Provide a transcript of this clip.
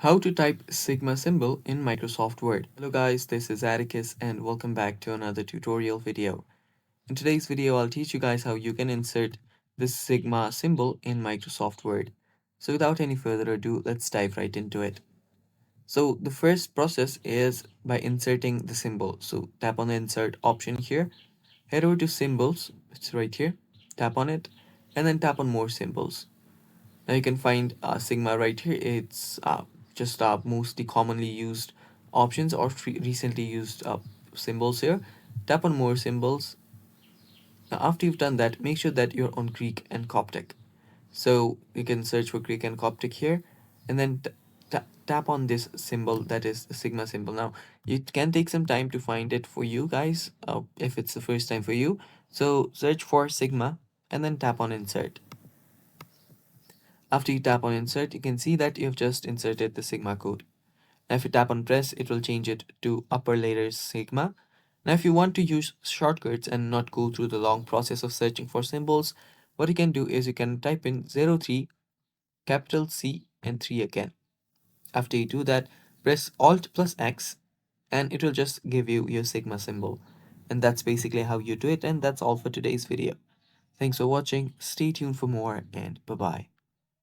How to type Sigma symbol in Microsoft Word. Hello guys, this is Atticus and welcome back to another tutorial video. In today's video, I'll teach you guys how you can insert this Sigma symbol in Microsoft Word. So without any further ado, let's dive right into it. So the first process is by inserting the symbol. So tap on the insert option here, head over to symbols, it's right here, tap on it, and then tap on more symbols. Now you can find Sigma right here. It's just mostly commonly used options or recently used symbols here. Tap on more symbols. Now after you've done that, make sure that you're on Greek and Coptic. So you can search for Greek and Coptic here and then tap on this symbol that is the Sigma symbol. Now it can take some time to find it for you guys if it's the first time for you. So search for Sigma and then tap on insert. After you tap on insert, you can see that you've just inserted the Sigma code. Now if you tap on press, it will change it to upper letters Sigma. Now if you want to use shortcuts and not go through the long process of searching for symbols, what you can do is you can type in 03, capital C and 3 again. After you do that, press Alt plus X and it will just give you your Sigma symbol. And that's basically how you do it, and that's all for today's video. Thanks for watching, stay tuned for more, and bye-bye.